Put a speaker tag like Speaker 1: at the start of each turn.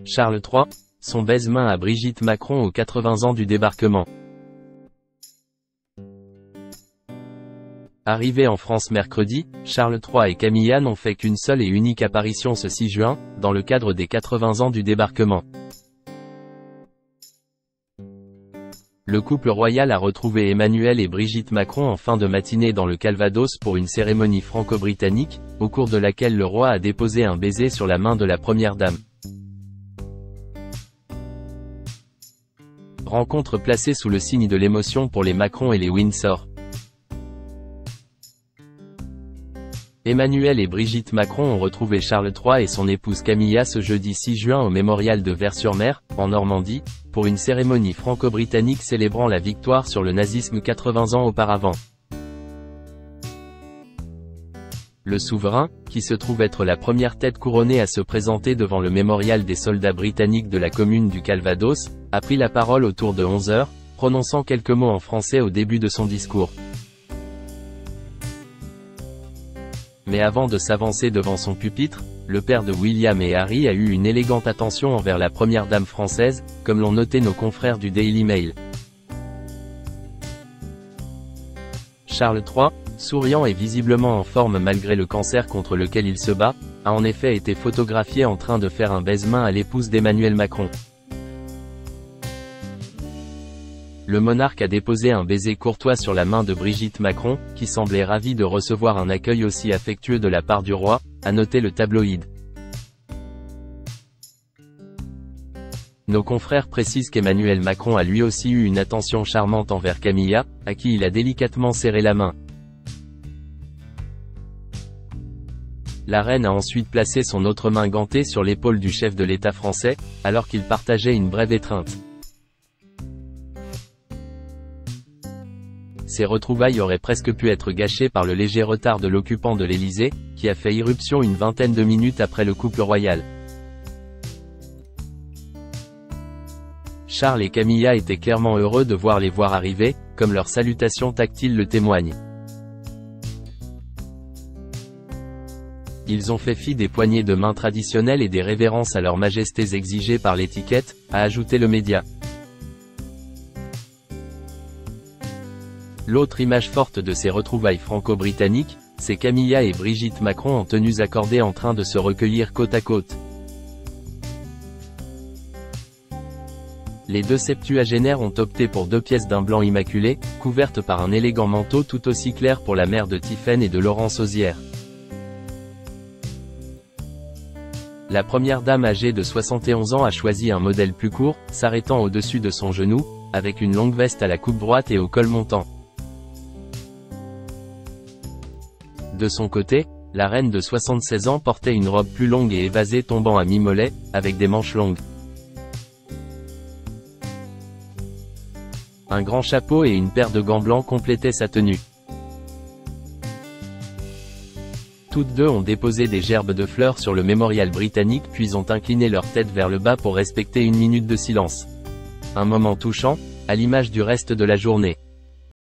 Speaker 1: Charles III, son baise-main à Brigitte Macron aux 80 ans du débarquement. Arrivés en France mercredi, Charles III et Camilla n'ont fait qu'une seule et unique apparition ce 6 juin, dans le cadre des 80 ans du débarquement. Le couple royal a retrouvé Emmanuel et Brigitte Macron en fin de matinée dans le Calvados pour une cérémonie franco-britannique, au cours de laquelle le roi a déposé un baiser sur la main de la première dame. Rencontre placée sous le signe de l'émotion pour les Macron et les Windsor. Emmanuel et Brigitte Macron ont retrouvé Charles III et son épouse Camilla ce jeudi 6 juin au mémorial de Vers-sur-Mer, en Normandie, pour une cérémonie franco-britannique célébrant la victoire sur le nazisme 80 ans auparavant. Le souverain, qui se trouve être la première tête couronnée à se présenter devant le mémorial des soldats britanniques de la commune du Calvados, a pris la parole autour de 11 h, prononçant quelques mots en français au début de son discours. Mais avant de s'avancer devant son pupitre, le père de William et Harry a eu une élégante attention envers la première dame française, comme l'ont noté nos confrères du Daily Mail. Charles III, souriant et visiblement en forme malgré le cancer contre lequel il se bat, a en effet été photographié en train de faire un baise-main à l'épouse d'Emmanuel Macron. Le monarque a déposé un baiser courtois sur la main de Brigitte Macron, qui semblait ravie de recevoir un accueil aussi affectueux de la part du roi, a noté le tabloïd. Nos confrères précisent qu'Emmanuel Macron a lui aussi eu une attention charmante envers Camilla, à qui il a délicatement serré la main. La reine a ensuite placé son autre main gantée sur l'épaule du chef de l'État français, alors qu'il partageait une brève étreinte. Ces retrouvailles auraient presque pu être gâchées par le léger retard de l'occupant de l'Élysée, qui a fait irruption une vingtaine de minutes après le couple royal. Charles et Camilla étaient clairement heureux de les voir arriver, comme leur salutation tactile le témoigne. Ils ont fait fi des poignées de main traditionnelles et des révérences à leurs majestés exigées par l'étiquette, a ajouté le média. L'autre image forte de ces retrouvailles franco-britanniques, c'est Camilla et Brigitte Macron en tenues accordées en train de se recueillir côte à côte. Les deux septuagénaires ont opté pour 2 pièces d'un blanc immaculé, couvertes par un élégant manteau tout aussi clair pour la mère de Tiphaine et de Laurence Auzière. La première dame âgée de 71 ans a choisi un modèle plus court, s'arrêtant au-dessus de son genou, avec une longue veste à la coupe droite et au col montant. De son côté, la reine de 76 ans portait une robe plus longue et évasée tombant à mi-mollet, avec des manches longues. Un grand chapeau et une paire de gants blancs complétaient sa tenue. Toutes deux ont déposé des gerbes de fleurs sur le mémorial britannique puis ont incliné leur tête vers le bas pour respecter une minute de silence. Un moment touchant, à l'image du reste de la journée.